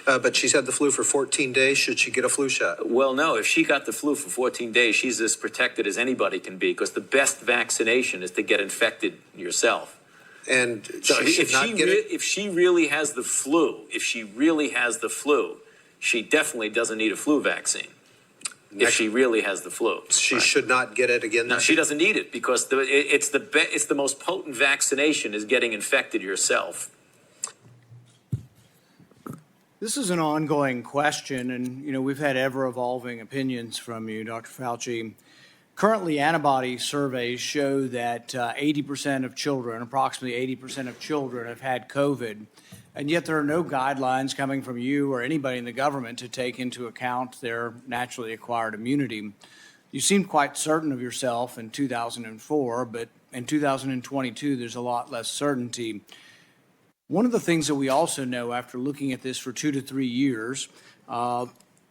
But she's had the flu for 14 days. Should she get a flu shot? Well, no. If she got the flu for 14 days, she's as protected as anybody can be, because the best vaccination is to get infected yourself. And So she should not get it? if she really has the flu, she definitely doesn't need a flu vaccine. If she really has the flu, She should not get it again. no, she doesn't need it, because it's the most potent vaccination is getting infected yourself. This is an ongoing question, and we've had ever-evolving opinions from you, Dr. Fauci. Currently, antibody surveys show that 80% of children, approximately 80% of children, have had COVID, and yet there are no guidelines coming from you or anybody in the government to take into account their naturally acquired immunity. You seemed quite certain of yourself in 2004, but in 2022, there's a lot less certainty. One of the things that we also know after looking at this for 2 to 3 years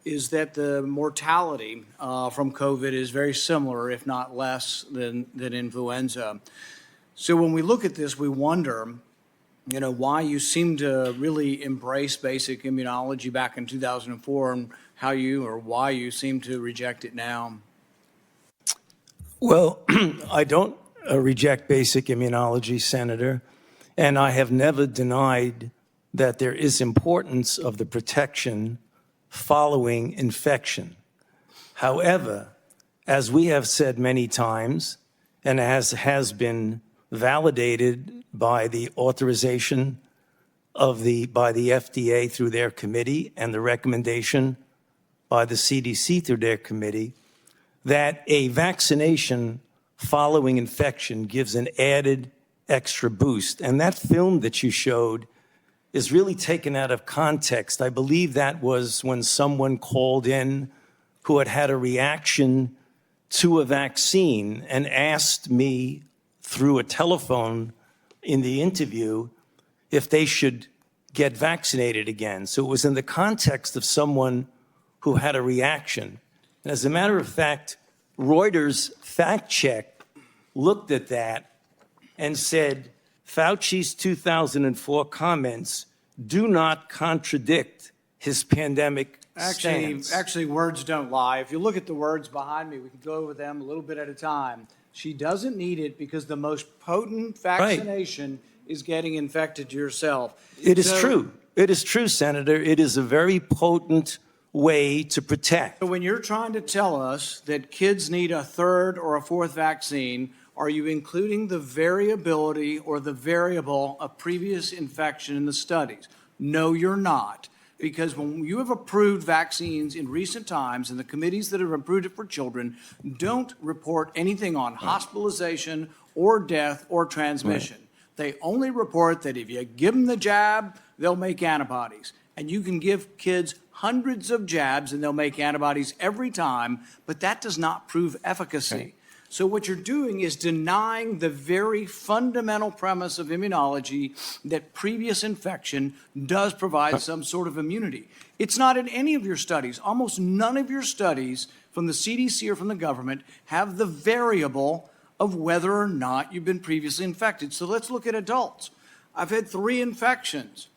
is that the mortality from COVID is very similar, if not less, than influenza. So when we look at this, we wonder, why you seem to really embrace basic immunology back in 2004 and why you seem to reject it now. Well, I don't reject basic immunology, Senator. And I have never denied that there is importance of the protection following infection. However, as we have said many times, and as has been validated by the authorization by the FDA through their committee and the recommendation by the CDC through their committee, that a vaccination following infection gives an added extra boost. And that film that you showed is really taken out of context. I believe that was when someone called in who had had a reaction to a vaccine and asked me through a telephone in the interview if they should get vaccinated again. So it was in the context of someone who had a reaction. And as a matter of fact, Reuters fact check looked at that and said, Fauci's 2004 comments do not contradict his pandemic stance. Actually, words don't lie. If you look at the words behind me, we can go over them a little bit at a time. She doesn't need it because the most potent vaccination is getting infected yourself. It is true. It is true, Senator. It is a very potent way to protect. So when you're trying to tell us that kids need a third or a fourth vaccine, are you including the variability or the variable of previous infection in the studies? No, you're not. Because when you have approved vaccines in recent times, and the committees that have approved it for children don't report anything on hospitalization or death or transmission. They only report that if you give them the jab, they'll make antibodies. And you can give kids hundreds of jabs and they'll make antibodies every time, but that does not prove efficacy. So what you're doing is denying the very fundamental premise of immunology that previous infection does provide some sort of immunity. It's not in any of your studies. Almost none of your studies from the CDC or from the government have the variable of whether or not you've been previously infected. So let's look at adults. I've had 3 infections.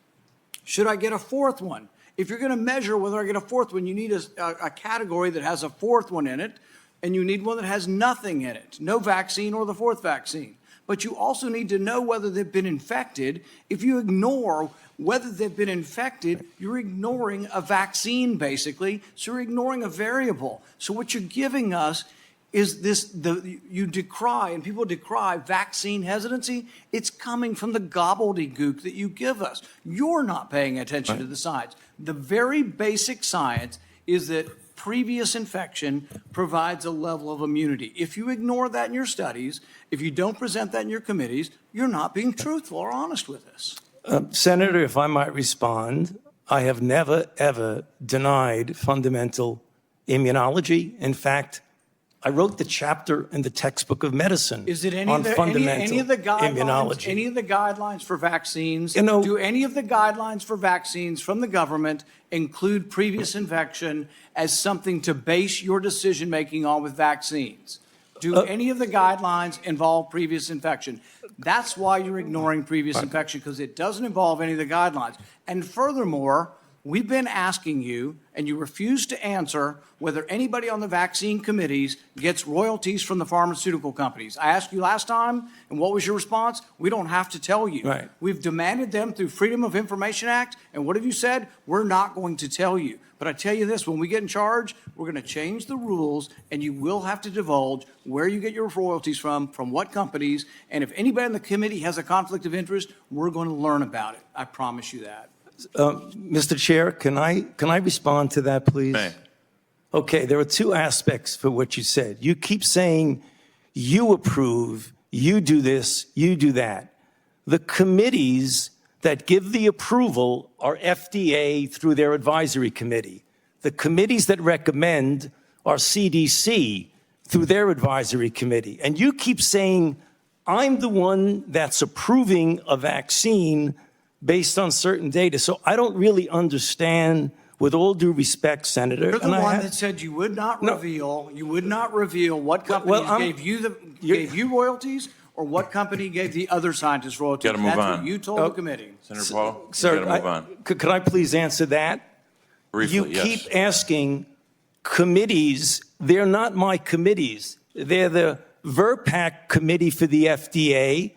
Should I get a 4th one? If you're going to measure whether I get a 4th one, you need a category that has a 4th one in it, and you need one that has nothing in it, no vaccine or the 4th vaccine. But you also need to know whether they've been infected. If you ignore whether they've been infected, you're ignoring a vaccine, basically, so you're ignoring a variable. So what you're giving us is you decry, and people decry vaccine hesitancy. It's coming from the gobbledygook that you give us. You're not paying attention to the science. The very basic science is that previous infection provides a level of immunity. If you ignore that in your studies, if you don't present that in your committees, you're not being truthful or honest with us. Senator, if I might respond, I have never, ever denied fundamental immunology. In fact, I wrote the chapter in the textbook of medicine on fundamental immunology. Any of the guidelines for vaccines, do any of the guidelines for vaccines from the government include previous infection as something to base your decision-making on with vaccines? Do any of the guidelines involve previous infection? That's why you're ignoring previous infection, because it doesn't involve any of the guidelines. And furthermore, We've been asking you, and you refuse to answer, whether anybody on the vaccine committees gets royalties from the pharmaceutical companies. I asked you last time, and what was your response? We don't have to tell you. Right. We've demanded them through Freedom of Information Act, and what have you said? We're not going to tell you. But I tell you this, when we get in charge, we're going to change the rules, and you will have to divulge where you get your royalties from what companies, and if anybody in the committee has a conflict of interest, we're going to learn about it. I promise you that. Mr. Chair, can I respond to that, please? May. Okay, there are two aspects for what you said. You keep saying you approve, you do this, you do that. The committees that give the approval are FDA through their advisory committee. The committees that recommend are CDC through their advisory committee. And you keep saying, I'm the one that's approving a vaccine based on certain data. So I don't really understand, with all due respect, Senator. You're the one that said you would not reveal what companies gave you royalties or what company gave the other scientists royalties. Gotta move That's on. what you told the committee. Senator Paul, Sir, you gotta move on. Could I please answer that? Briefly, You yes. keep asking committees. They're not my committees. They're the VRPAC committee for the FDA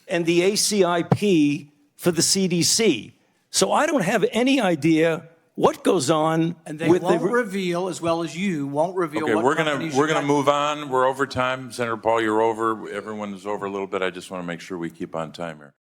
and the ACIP for the CDC. So I don't have any idea what goes on And they with won't reveal, as well as you won't reveal Okay, what we're companies gonna you got. move on. We're over time. Senator Paul, you're over. Everyone is over a little bit. I just want to make sure we keep on time here.